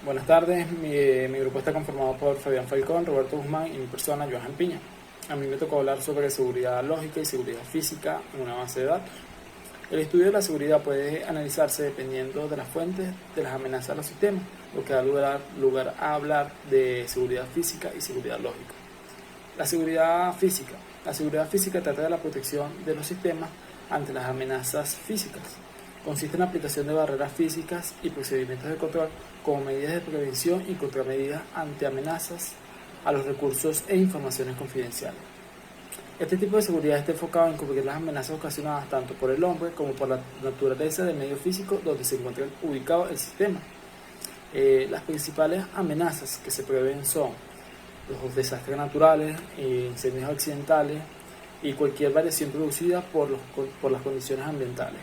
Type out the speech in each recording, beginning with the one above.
Buenas tardes, mi grupo está conformado por Fabián Falcón, Roberto Guzmán y mi persona, Johan Piña. A mí me tocó hablar sobre seguridad lógica y seguridad física en una base de datos. El estudio de la seguridad puede analizarse dependiendo de las fuentes de las amenazas a los sistemas, lo que da lugar a hablar de seguridad física y seguridad lógica. La seguridad física. La seguridad física trata de la protección de los sistemas ante las amenazas físicas. Consiste en la aplicación de barreras físicas y procedimientos de control como medidas de prevención y contramedidas ante amenazas a los recursos e informaciones confidenciales. Este tipo de seguridad está enfocado en cubrir las amenazas ocasionadas tanto por el hombre como por la naturaleza del medio físico donde se encuentra ubicado el sistema. Las principales amenazas que se prevén son los desastres naturales, incendios accidentales y cualquier variación producida por las condiciones ambientales.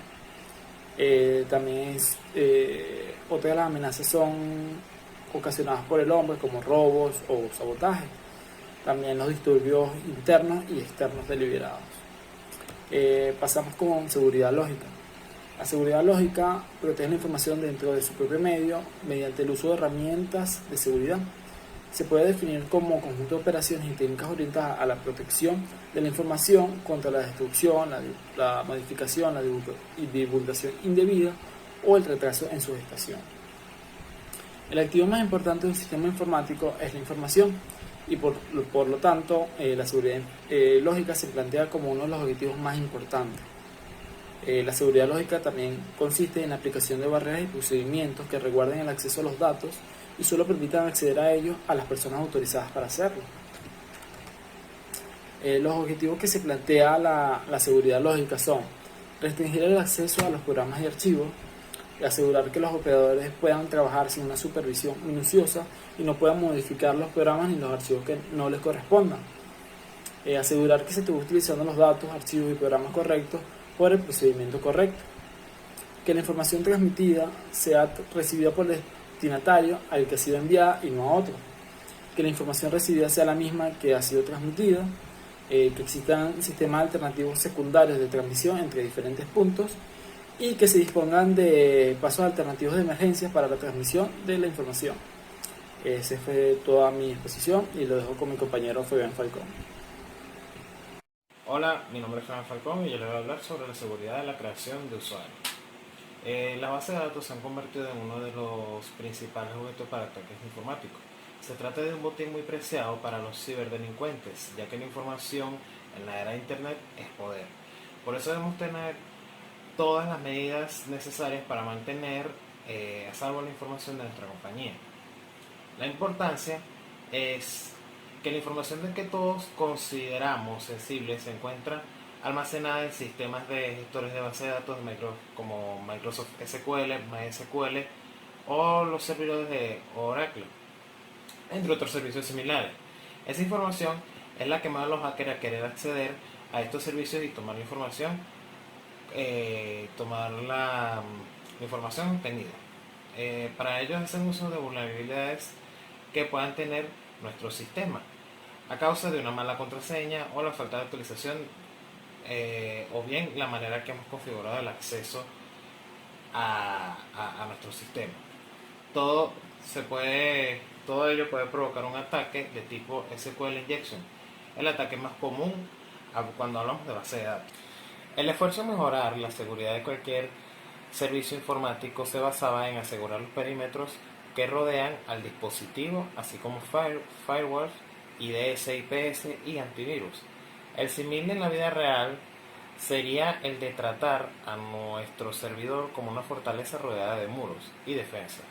Otra de las amenazas son ocasionadas por el hombre, como robos o sabotaje. También los disturbios internos y externos deliberados. Pasamos con seguridad lógica. La seguridad lógica protege la información dentro de su propio medio mediante el uso de herramientas de seguridad. Se puede definir como conjunto de operaciones y técnicas orientadas a la protección de la información contra la destrucción, la modificación, la divulgación indebida o el retraso en su gestación. El activo más importante de un sistema informático es la información y por lo tanto la seguridad lógica se plantea como uno de los objetivos más importantes. La seguridad lógica también consiste en la aplicación de barreras y procedimientos que resguarden el acceso a los datos y solo permitan acceder a ellos a las personas autorizadas para hacerlo. Los objetivos que se plantea la seguridad lógica son restringir el acceso a los programas y archivos, y asegurar que los operadores puedan trabajar sin una supervisión minuciosa y no puedan modificar los programas ni los archivos que no les correspondan. Asegurar que se esté utilizando los datos, archivos y programas correctos por el procedimiento correcto. Que la información transmitida sea recibida por el destinatario al que ha sido enviada y no a otro. Que la información recibida sea la misma que ha sido transmitida. Que existan sistemas alternativos secundarios de transmisión entre diferentes puntos y que se dispongan de pasos alternativos de emergencia para la transmisión de la información. Esa fue toda mi exposición y lo dejo con mi compañero Fabián Falcón. Hola, mi nombre es Fabián Falcón y yo les voy a hablar sobre la seguridad de la creación de usuarios. Las bases de datos se han convertido en uno de los principales objetos para ataques informáticos. Se trata de un botín muy preciado para los ciberdelincuentes, ya que la información en la era de Internet es poder. Por eso debemos tener todas las medidas necesarias para mantener a salvo la información de nuestra compañía. La importancia es que la información de que todos consideramos sensible se encuentra almacenada en sistemas de gestores de base de datos como Microsoft SQL, MySQL o los servidores de Oracle, entre otros servicios similares. Esa información es la que mueve a los hackers a querer acceder a estos servicios y tomar la información, tomar la información obtenida. Para ellos hacen uso de vulnerabilidades que puedan tener nuestro sistema a causa de una mala contraseña o la falta de actualización, o bien la manera que hemos configurado el acceso a nuestro sistema. Todo ello puede provocar un ataque de tipo SQL injection, el ataque más común cuando hablamos de base de datos. El esfuerzo en mejorar la seguridad de cualquier servicio informático se basaba en asegurar los perímetros que rodean al dispositivo, así como firewalls, IDS, IPS y antivirus. El símil en la vida real sería el de tratar a nuestro servidor como una fortaleza rodeada de muros y defensas.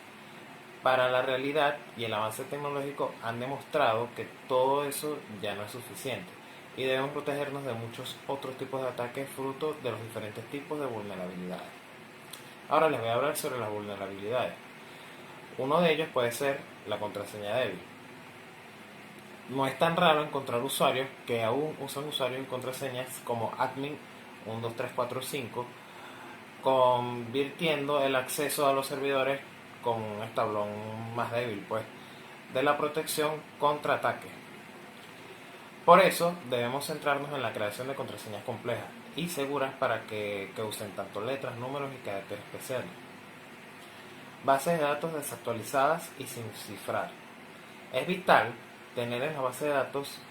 Para la realidad y el avance tecnológico han demostrado que todo eso ya no es suficiente y debemos protegernos de muchos otros tipos de ataques fruto de los diferentes tipos de vulnerabilidades. Ahora les voy a hablar sobre las vulnerabilidades. Uno de ellos puede ser la contraseña débil. No es tan raro encontrar usuarios que aún usan usuarios y contraseñas como admin 12345, convirtiendo el acceso a los servidores con un establón más débil, pues, de la protección contra ataques. Por eso debemos centrarnos en la creación de contraseñas complejas y seguras para que usen tanto letras, números y caracteres especiales. bases de datos desactualizadas y sin cifrar. Es vital tener en la base de datos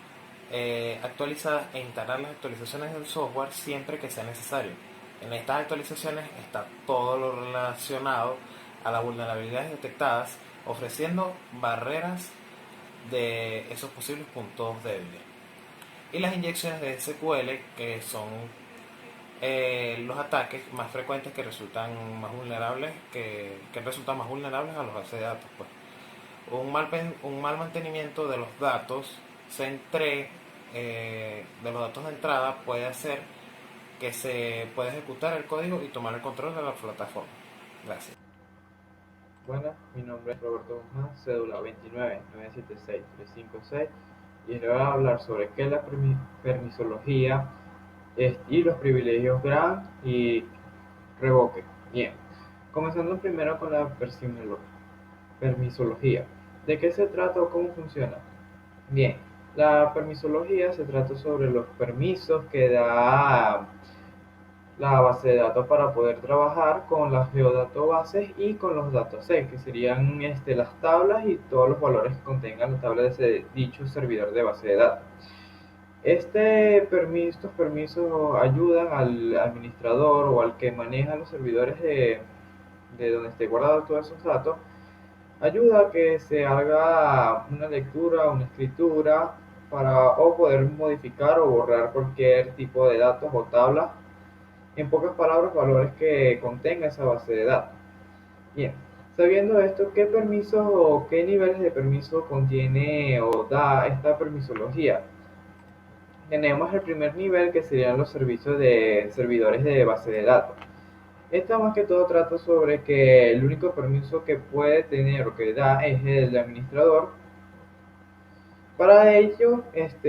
actualizadas e instalar las actualizaciones del software siempre que sea necesario. En estas actualizaciones está todo lo relacionado a las vulnerabilidades detectadas, ofreciendo barreras de esos posibles puntos débiles. Y las inyecciones de SQL, que son los ataques más frecuentes que resultan más vulnerables, que resultan más vulnerables a los bases de datos. Pues. Un mal mantenimiento de los datos de los datos de entrada puede hacer que se pueda ejecutar el código y tomar el control de la plataforma. Gracias. Buenas, mi nombre es Roberto Guzmán, cédula 29976356 y les voy a hablar sobre qué es la permisología y los privilegios grant y revoque. Bien, comenzando primero con la permisología. ¿De qué se trata o cómo funciona? Bien, la permisología se trata sobre los permisos que da la base de datos para poder trabajar con las geodatobases y con los datasets, que serían las tablas y todos los valores que contengan la tabla de ese dicho servidor de base de datos. Estos permisos ayudan al administrador o al que maneja los servidores de donde esté guardado todos esos datos, ayuda a que se haga una lectura, una escritura, o poder modificar o borrar cualquier tipo de datos o tablas, en pocas palabras, valores que contenga esa base de datos. Bien, sabiendo esto, ¿qué permisos o qué niveles de permiso contiene o da esta permisología? Tenemos el primer nivel, que serían los servicios de servidores de base de datos. Esta más que todo trata sobre que el único permiso que puede tener o que da es el administrador. Para ello,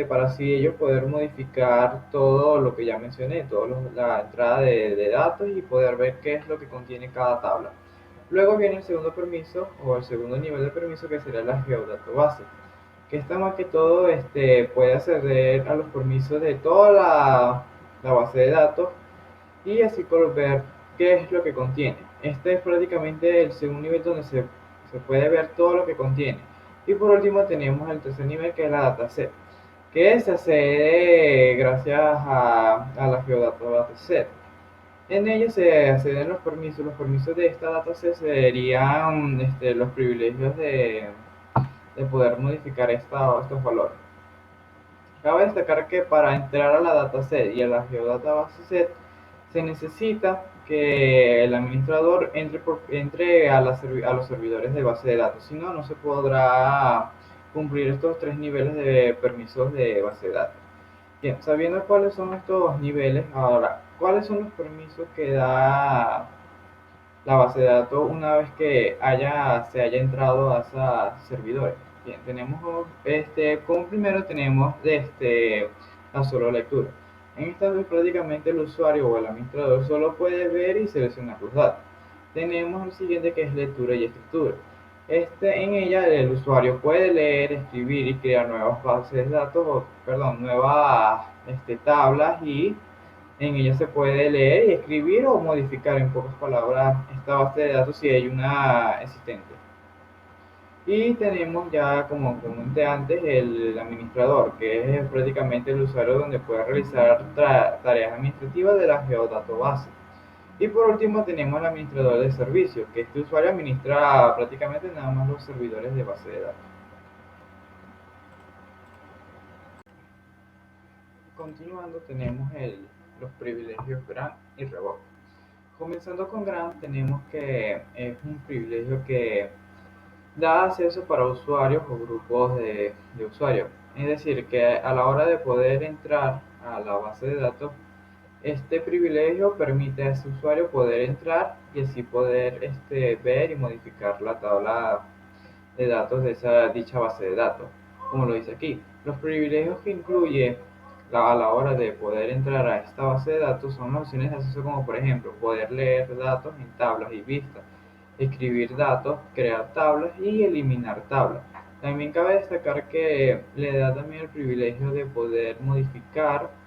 para así ellos poder modificar todo lo que ya mencioné, toda la entrada de datos y poder ver qué es lo que contiene cada tabla. Luego viene el segundo permiso o el segundo nivel de permiso, que será la geodatobase, que esta más que todo puede acceder a los permisos de toda la base de datos y así por ver qué es lo que contiene. Este es prácticamente el segundo nivel donde se puede ver todo lo que contiene. Y por último tenemos el tercer nivel, que es la dataset, que se accede gracias a la geodataset. En ella se acceden los permisos. Los permisos de esta dataset serían los privilegios de poder modificar estos valores. Cabe destacar que para entrar a la dataset y a la geodataset se necesita que el administrador entre a los servidores de base de datos, si no, no se podrá cumplir estos tres niveles de permisos de base de datos. Bien, sabiendo cuáles son estos niveles, ahora, ¿cuáles son los permisos que da la base de datos una vez que se haya entrado a esos servidores? Bien, tenemos como primero tenemos la solo lectura. En esta vez prácticamente el usuario o el administrador solo puede ver y seleccionar los datos. Tenemos el siguiente, que es lectura y escritura. En ella el usuario puede leer, escribir y crear nuevas bases de datos, nuevas tablas, y en ella se puede leer y escribir o modificar, en pocas palabras, esta base de datos si hay una existente. Y tenemos ya, como comenté antes, el administrador, que es prácticamente el usuario donde puede realizar tareas administrativas de la geodatobase. Y por último tenemos el administrador de servicios, que este usuario administra prácticamente nada más los servidores de base de datos. Continuando tenemos los privilegios grant y revoke. Comenzando con grant, tenemos que es un privilegio que da acceso para usuarios o grupos de usuarios. Es decir, que a la hora de poder entrar a la base de datos, este privilegio permite a ese usuario poder entrar y así poder ver y modificar la tabla de datos de dicha base de datos, como lo dice aquí. Los privilegios que incluye a la hora de poder entrar a esta base de datos son las opciones de acceso, como por ejemplo poder leer datos en tablas y vistas, escribir datos, crear tablas y eliminar tablas. También cabe destacar que le da también el privilegio de poder modificar,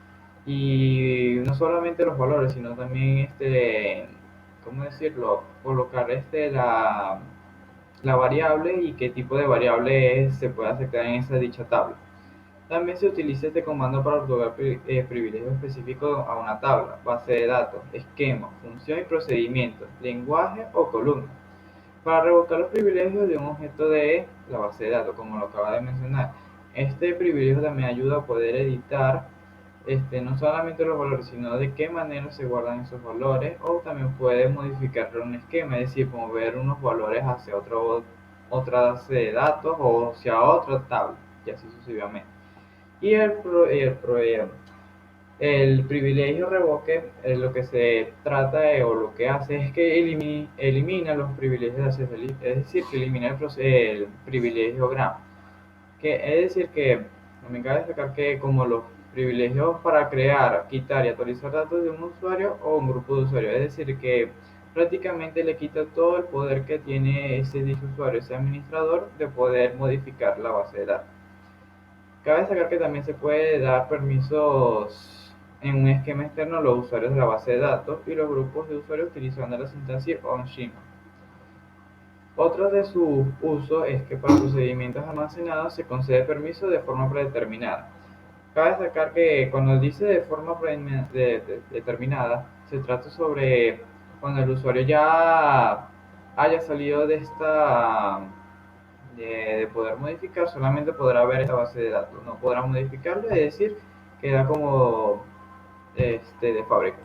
y no solamente los valores, sino también ¿cómo decirlo? Colocar la variable y qué tipo de variable se puede aceptar en esa dicha tabla. También se utiliza este comando para otorgar privilegios específicos a una tabla, base de datos, esquema, función y procedimiento, lenguaje o columna. Para revocar los privilegios de un objeto de la base de datos, como lo acaba de mencionar. Este privilegio también ayuda a poder editar no solamente los valores, sino de qué manera se guardan esos valores, o también puede modificar un esquema, es decir, mover unos valores hacia otra base de datos o hacia otra tabla, y así sucesivamente. Y el privilegio revoque lo que se trata o lo que hace es que elimina los privilegios de acceso, es decir, que elimina el privilegio gramo. Es decir, que me cabe destacar que como los privilegios para crear, quitar y actualizar datos de un usuario o un grupo de usuarios, es decir, que prácticamente le quita todo el poder que tiene ese dicho usuario, ese administrador, de poder modificar la base de datos. Cabe destacar que también se puede dar permisos en un esquema externo a los usuarios de la base de datos y los grupos de usuarios utilizando la sintaxis on-schema. Otro de sus usos es que para procedimientos almacenados se concede permiso de forma predeterminada. Cabe destacar que cuando dice de forma determinada, se trata sobre cuando el usuario ya haya salido de poder modificar, solamente podrá ver esta base de datos, no podrá modificarlo, es decir, queda como de fábrica.